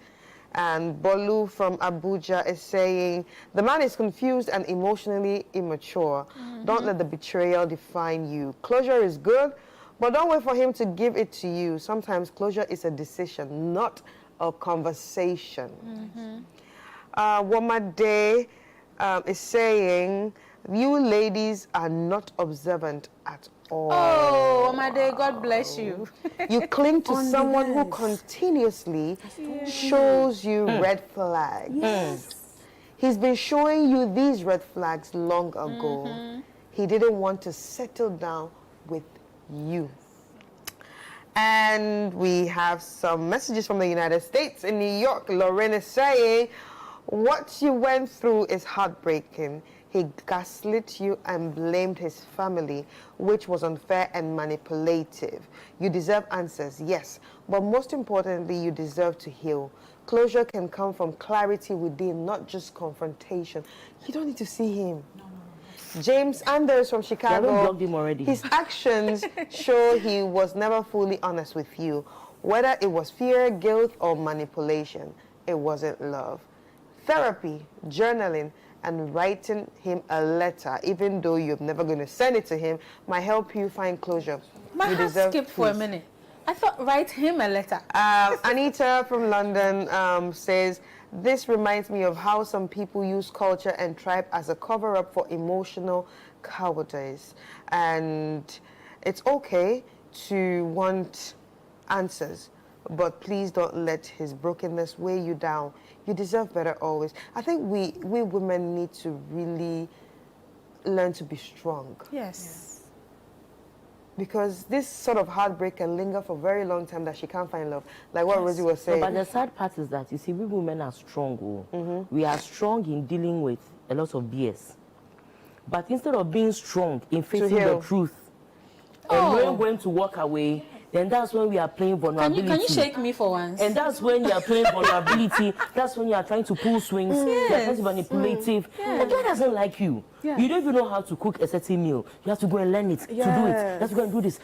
[SPEAKER 1] And Bolu from Abuja is saying, the man is confused and emotionally immature. Don't let the betrayal define you. Closure is good, but don't wait for him to give it to you. Sometimes closure is a decision, not a conversation. Womade is saying, you ladies are not observant at all.
[SPEAKER 3] Oh, Omade, God bless you.
[SPEAKER 1] You cling to someone who continuously shows you red flags. He's been showing you these red flags long ago. He didn't want to settle down with you. And we have some messages from the United States. In New York, Lorraine is saying, what you went through is heartbreaking. He gaslit you and blamed his family, which was unfair and manipulative. You deserve answers, yes, but most importantly, you deserve to heal. Closure can come from clarity within, not just confrontation. You don't need to see him. James Anders from Chicago,
[SPEAKER 4] blocked him already.
[SPEAKER 1] His actions show he was never fully honest with you. Whether it was fear, guilt, or manipulation, it wasn't love. Therapy, journaling, and writing him a letter, even though you're never going to send it to him, might help you find closure.
[SPEAKER 3] My
[SPEAKER 1] You
[SPEAKER 3] heart
[SPEAKER 1] deserve
[SPEAKER 3] skipped for a
[SPEAKER 1] peace.
[SPEAKER 3] minute. I thought, write him a letter.
[SPEAKER 1] Anita from London says, this reminds me of how some people use culture and tribe as a cover-up for emotional cowardice. And it's okay to want answers, but please don't let his brokenness weigh you down. You deserve better always. I think we women need to really learn to be strong.
[SPEAKER 3] Yes.
[SPEAKER 1] Because this sort of heartbreak can linger for a very long time that she can't find love. Like what Rosie was saying.
[SPEAKER 4] No, but the sad part is that, you see, we women are strong. We are strong in dealing with a lot of BS. But instead of being strong in facing the truth and knowing when to walk away, then that's when we are playing vulnerability.
[SPEAKER 3] Can you shake me for once?
[SPEAKER 4] And that's when you are playing vulnerability. That's when you are trying to pull swings. You are trying to be manipulative. A guy doesn't like you. You don't even know how to cook a certain meal. You have to go and learn it to do it. You have to go and do this.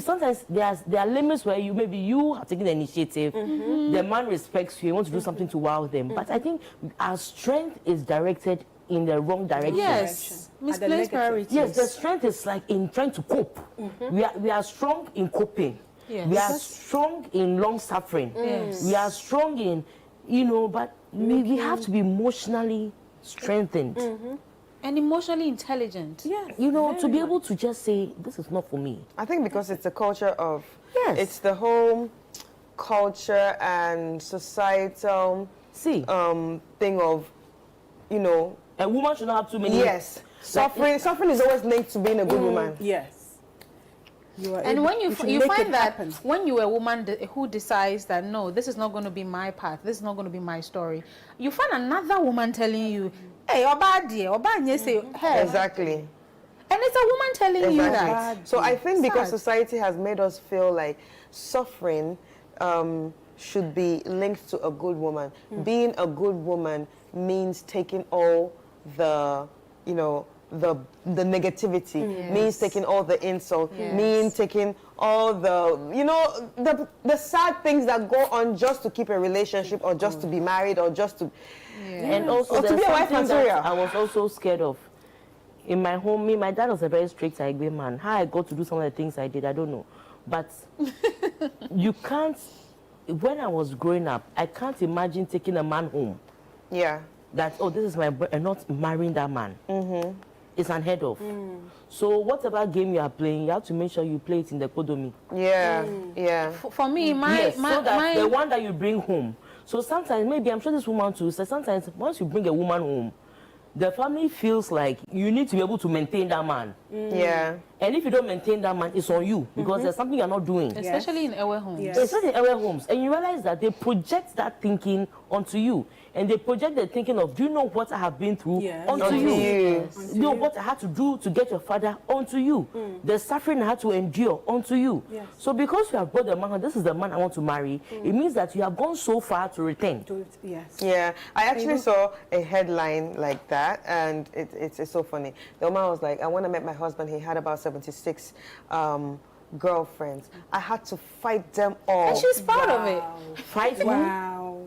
[SPEAKER 4] Sometimes there are limits where maybe you have taken the initiative. The man respects you. You want to do something to wow them. But I think our strength is directed in the wrong direction.
[SPEAKER 3] Yes. Misplaced priorities.
[SPEAKER 4] Yes, the strength is like in trying to cope. We are strong in coping.
[SPEAKER 3] Yes.
[SPEAKER 4] We are strong in long suffering. We are strong in, but we have to be emotionally strengthened.
[SPEAKER 3] And emotionally intelligent.
[SPEAKER 2] Yes.
[SPEAKER 4] To be able to just say, this is not for me.
[SPEAKER 1] I think because it's a culture of,
[SPEAKER 4] Yes.
[SPEAKER 1] it's the whole culture and societal thing of,
[SPEAKER 4] A woman should not have too many.
[SPEAKER 1] yes, suffering is always linked to being a good woman.
[SPEAKER 2] Yes.
[SPEAKER 3] And when you find that when you're a woman who decides that, no, this is not going to be my path, this is not going to be my story, you find another woman telling you, hey, say, hey.
[SPEAKER 1] Exactly.
[SPEAKER 3] And it's a woman telling you that.
[SPEAKER 1] So I think because
[SPEAKER 3] Sad.
[SPEAKER 1] society has made us feel like suffering should be linked to a good woman. Being a good woman means taking all the, the negativity, means taking all the insult,
[SPEAKER 3] Yes.
[SPEAKER 1] means taking all the, you know, the sad things that go on just to keep a relationship or just to be married or just to...
[SPEAKER 4] And also,
[SPEAKER 1] Or to
[SPEAKER 4] there's
[SPEAKER 1] be a wife
[SPEAKER 4] something
[SPEAKER 1] material.
[SPEAKER 4] that I was also scared of. In my home, my dad was a very strict Igbe man. How I got to do some of the things I did, I don't know. But you can't, when I was growing up, I can't imagine taking a man home.
[SPEAKER 1] Yeah.
[SPEAKER 4] That, oh, this is my boy, and not marrying that man. It's unheard of. So whatever game you are playing, you have to make sure you play it in the Kodomi.
[SPEAKER 1] Yeah, yeah.
[SPEAKER 3] For me,
[SPEAKER 4] Yes, so that the one that you bring home. So sometimes, maybe I'm sure this woman too, so sometimes once you bring a woman home, the family feels like you need to be able to maintain that man.
[SPEAKER 1] Yeah.
[SPEAKER 4] And if you don't maintain that man, it's on you because there's something you're not doing.
[SPEAKER 3] especially in our homes.
[SPEAKER 2] Yes.
[SPEAKER 4] Especially in our homes. And you realize that they project that thinking onto you. And they project the thinking of, do you know what I have been through
[SPEAKER 2] Yes.
[SPEAKER 4] onto
[SPEAKER 1] Onto
[SPEAKER 4] you?
[SPEAKER 1] you.
[SPEAKER 4] You know what I had to do to get your father onto you. The suffering I had to endure onto you.
[SPEAKER 2] Yes.
[SPEAKER 4] So because you have brought the man, home, this is the man I want to marry, it means that you have gone so far to return.
[SPEAKER 2] Yes.
[SPEAKER 1] Yeah, I actually saw a headline like that, and it's so funny. The woman was like, when I met my husband, he had about 76 girlfriends. I had to fight them all.
[SPEAKER 3] And she's proud of it.
[SPEAKER 4] Fight me.
[SPEAKER 2] Wow.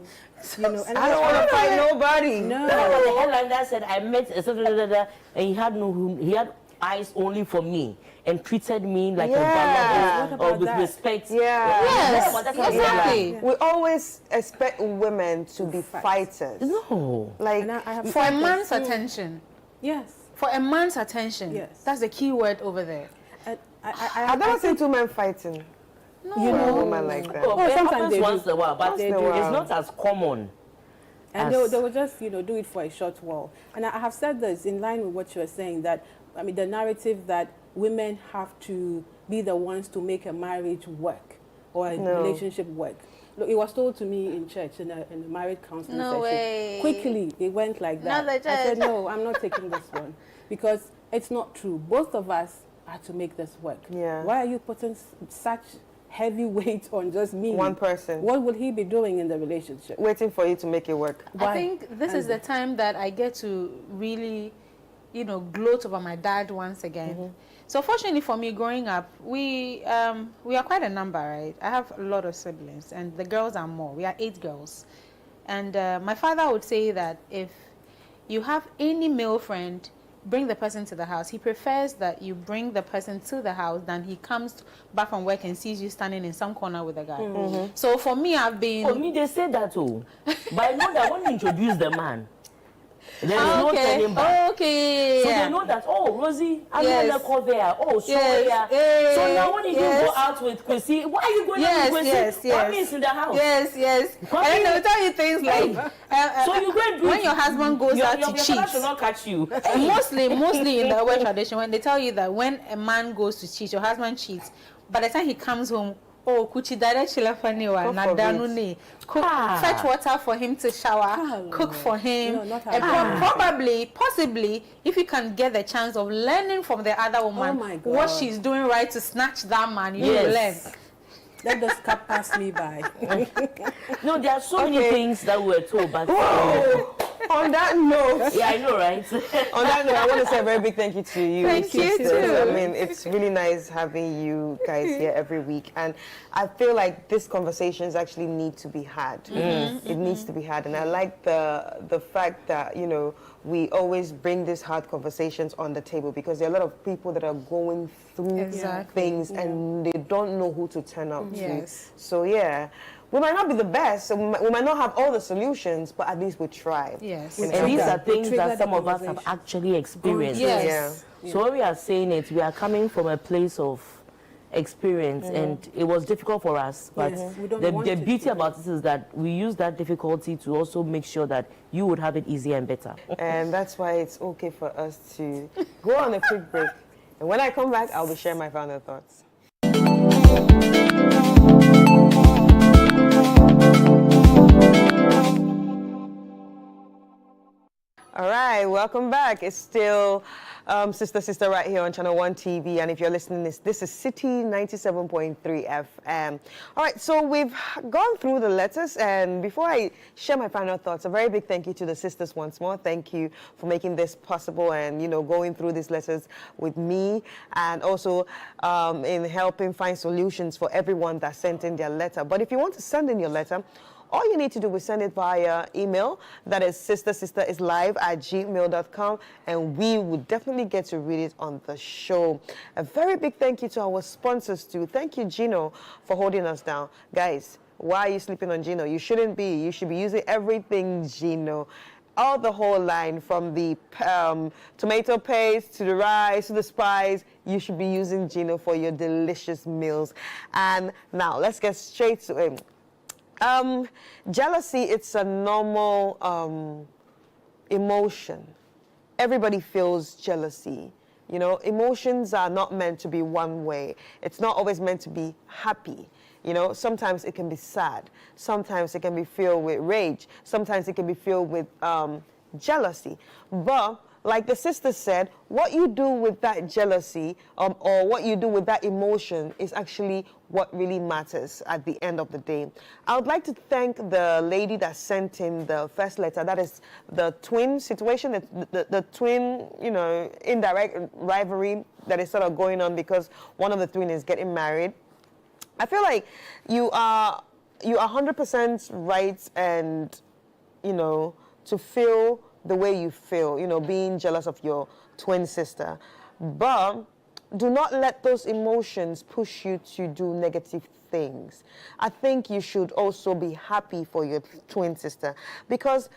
[SPEAKER 2] You know, and
[SPEAKER 1] I don't want to fight nobody.
[SPEAKER 2] No.
[SPEAKER 4] When the headliner said I met and he had eyes only for me and treated me like
[SPEAKER 1] Yeah.
[SPEAKER 4] a valuable
[SPEAKER 2] What
[SPEAKER 4] or
[SPEAKER 2] about
[SPEAKER 4] with
[SPEAKER 2] that?
[SPEAKER 4] respect.
[SPEAKER 1] Yeah.
[SPEAKER 3] Yes,
[SPEAKER 4] That's what
[SPEAKER 3] exactly.
[SPEAKER 1] We always expect women to be fighters.
[SPEAKER 4] No.
[SPEAKER 1] Like,
[SPEAKER 2] And I have
[SPEAKER 3] For a
[SPEAKER 2] said this
[SPEAKER 3] man's
[SPEAKER 2] too.
[SPEAKER 3] attention.
[SPEAKER 2] Yes.
[SPEAKER 3] For a man's attention.
[SPEAKER 2] Yes.
[SPEAKER 3] That's the key word over there.
[SPEAKER 1] I've never seen two men fighting.
[SPEAKER 2] You
[SPEAKER 1] A
[SPEAKER 2] know,
[SPEAKER 1] woman like that.
[SPEAKER 4] Oh,
[SPEAKER 2] Oh,
[SPEAKER 4] it
[SPEAKER 2] sometimes
[SPEAKER 4] happens
[SPEAKER 2] they
[SPEAKER 4] once
[SPEAKER 2] do.
[SPEAKER 4] in a while, but
[SPEAKER 1] Once in a while.
[SPEAKER 4] it's not as common.
[SPEAKER 2] and
[SPEAKER 4] as-
[SPEAKER 2] they will just, you know, do it for a short while. And I have said this in line with what you were saying, that, I mean, the narrative that women have to be the ones to make a marriage work or a relationship work. Look, it was told to me in church in a marriage counseling
[SPEAKER 3] No
[SPEAKER 2] session.
[SPEAKER 3] way.
[SPEAKER 2] Quickly, it went like that.
[SPEAKER 3] Not the
[SPEAKER 2] I said,
[SPEAKER 3] church.
[SPEAKER 2] no, I'm not taking this one because it's not true. Both of us are to make this work.
[SPEAKER 1] Yeah.
[SPEAKER 2] Why are you putting such heavy weight on just me?
[SPEAKER 1] One person.
[SPEAKER 2] What will he be doing in the relationship?
[SPEAKER 1] Waiting for you to make it work.
[SPEAKER 2] Why?
[SPEAKER 3] I think this is the time that I get to really, you know, gloat over my dad once again. So fortunately for me, growing up, we are quite a number, right? I have a lot of siblings, and the girls are more. We are 8 girls. And my father would say that if you have any male friend, bring the person to the house. He prefers that you bring the person to the house than he comes back from work and sees you standing in some corner with a guy. So for me, I've been...
[SPEAKER 4] Oh, me, they say that too. But I know that when you introduce the man, there is no turning back.
[SPEAKER 3] Okay.
[SPEAKER 4] So they know that, oh, Rosie, I'm
[SPEAKER 3] Yes.
[SPEAKER 4] going to call there. Oh, so
[SPEAKER 3] Yes.
[SPEAKER 4] yeah. So now when you
[SPEAKER 3] Yes.
[SPEAKER 4] go out with Chrissy, why are you going
[SPEAKER 3] Yes,
[SPEAKER 4] out with Chrissy?
[SPEAKER 3] yes, yes.
[SPEAKER 4] Kwame is in the house.
[SPEAKER 3] Yes, yes.
[SPEAKER 4] Kwame-
[SPEAKER 3] And then they'll tell you things like,
[SPEAKER 4] So you go and do
[SPEAKER 3] when
[SPEAKER 4] it.
[SPEAKER 3] your husband goes out to
[SPEAKER 4] your father
[SPEAKER 3] cheat.
[SPEAKER 4] should not catch you.
[SPEAKER 3] Mostly in the Owe tradition, when they tell you that when a man goes to cheat, your husband cheats, by the time he comes home, oh, kuchi dada chilafaniwa,
[SPEAKER 1] God
[SPEAKER 3] nadanu ne. Cook, fetch water for him to shower,
[SPEAKER 2] Hello.
[SPEAKER 3] cook for him.
[SPEAKER 2] No, not
[SPEAKER 3] And
[SPEAKER 2] how-
[SPEAKER 3] probably, possibly, if you can get the chance of learning from the other woman
[SPEAKER 2] Oh my God.
[SPEAKER 3] what she's doing right to snatch that man, you
[SPEAKER 4] Yes.
[SPEAKER 3] will learn.
[SPEAKER 2] Let the cup pass me by.
[SPEAKER 4] No, there are so many
[SPEAKER 1] Okay.
[SPEAKER 4] things that we were told back
[SPEAKER 1] On that note,
[SPEAKER 4] Yeah, I know, right?
[SPEAKER 1] on that note, I want to say a very big thank you to you.
[SPEAKER 3] Thank you
[SPEAKER 1] sisters.
[SPEAKER 3] too.
[SPEAKER 1] I mean, it's really nice having you guys here every week, and I feel like these conversations actually need to be had. It needs to be had, and I like the fact that, you know, we always bring these hard conversations on the table, because there are a lot of people that are going through
[SPEAKER 3] Exactly.
[SPEAKER 1] things and they don't know who to turn up
[SPEAKER 3] Yes.
[SPEAKER 1] to. So yeah. We might not be the best, so we might not have all the solutions, but at least we try.
[SPEAKER 3] Yes.
[SPEAKER 4] And these are
[SPEAKER 2] We
[SPEAKER 4] things
[SPEAKER 2] trigger
[SPEAKER 4] that
[SPEAKER 2] the
[SPEAKER 4] some of us have
[SPEAKER 2] conversation.
[SPEAKER 4] actually experienced.
[SPEAKER 3] Yes.
[SPEAKER 4] So when we are saying it, we are coming from a place of experience, and it was difficult for us. But
[SPEAKER 2] Yes, we don't
[SPEAKER 4] the
[SPEAKER 2] want it
[SPEAKER 4] beauty
[SPEAKER 2] to
[SPEAKER 4] about this is that we use that difficulty to also make sure that you would have it easier and better.
[SPEAKER 1] And that's why it's okay for us to go on a quick break. And when I come back, I'll be sharing my final thoughts. All right, welcome back. It's still Sister right here on ChannelOne TV. And if you're listening, this is City 97.3 FM. All right, so we've gone through the letters. And before I share my final thoughts, a very big thank you to the sisters once more. Thank you for making this possible and, going through these letters with me. And also in helping find solutions for everyone that sent in their letter. But if you want to send in your letter, all you need to do is send it via email. That is sisterislive@gmail.com, and we will definitely get to read it on the show. A very big thank you to our sponsors too. Thank you, Gino, for holding us down. Guys, why are you sleeping on Gino? You shouldn't be. You should be using everything Gino. All the whole line, from the tomato paste to the rice to the spice, you should be using Gino for your delicious meals. And now let's get straight to it. Jealousy, it's a normal emotion. Everybody feels jealousy. Emotions are not meant to be one way. It's not always meant to be happy. Sometimes it can be sad. Sometimes it can be filled with rage. Sometimes it can be filled with jealousy. But like the sister said, what you do with that jealousy or what you do with that emotion is actually what really matters at the end of the day. I would like to thank the lady that sent in the first letter. That is the twin situation, the twin, indirect rivalry that is sort of going on because one of the twin is getting married. I feel like you are 100% right and, to feel the way you feel, being jealous of your twin sister. But do not let those emotions push you to do negative things. I think you should also be happy for your twin sister because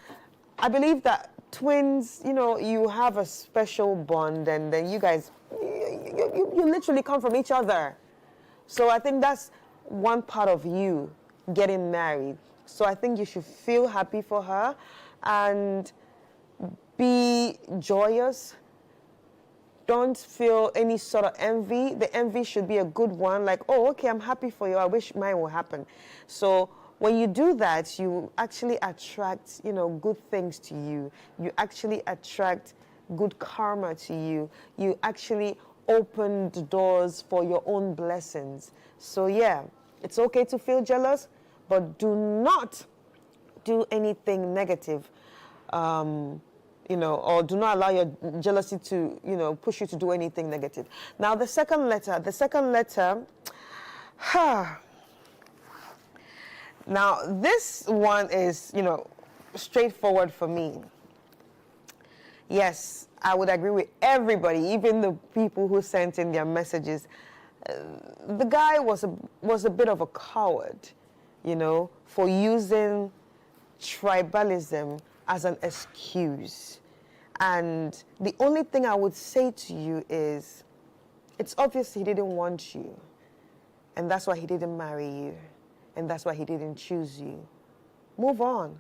[SPEAKER 1] I believe that twins, you have a special bond and then you guys, you literally come from each other. So I think that's one part of you getting married. So I think you should feel happy for her and be joyous. Don't feel any sort of envy. The envy should be a good one, like, oh, okay, I'm happy for you. I wish mine will happen. So when you do that, you actually attract, good things to you. You actually attract good karma to you. You actually open the doors for your own blessings. So yeah, it's okay to feel jealous, but do not do anything negative. Or do not allow your jealousy to, push you to do anything negative. Now, the second letter, now this one is, straightforward for me. Yes, I would agree with everybody, even the people who sent in their messages. The guy was a bit of a coward, for using tribalism as an excuse. And the only thing I would say to you is, it's obvious he didn't want you. And that's why he didn't marry you. And that's why he didn't choose you. Move on.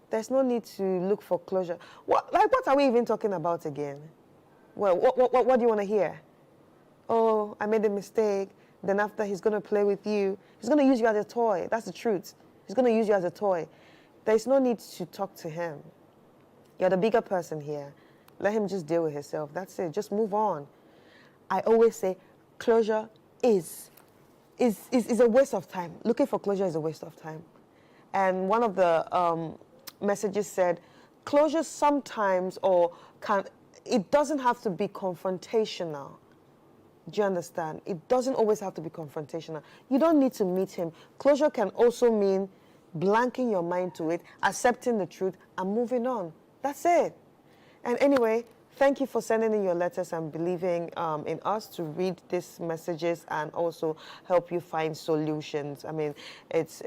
[SPEAKER 1] There's no need to look for closure. What are we even talking about again? Well, what do you want to hear? Oh, I made a mistake. Then after he's going to play with you. He's going to use you as a toy. That's the truth. He's going to use you as a toy. There's no need to talk to him. You're the bigger person here. Let him just deal with himself. That's it. Just move on. I always say closure is a waste of time. Looking for closure is a waste of time. And one of the messages said, closure sometimes it doesn't have to be confrontational. Do you understand? It doesn't always have to be confrontational. You don't need to meet him. Closure can also mean blanking your mind to it, accepting the truth, and moving on. That's it. And anyway, thank you for sending in your letters and believing in us to read these messages and also help you find solutions. I mean, it's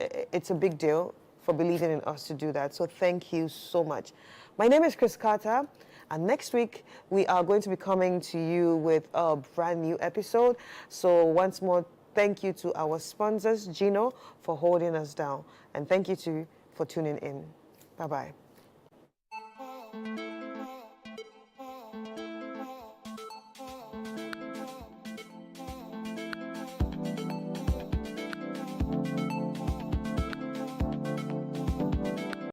[SPEAKER 1] a big deal for believing in us to do that. So thank you so much. My name is Chris Kata, and next week we are going to be coming to you with a brand new episode. So once more, thank you to our sponsors, Gino, for holding us down. And thank you for tuning in. Bye-bye.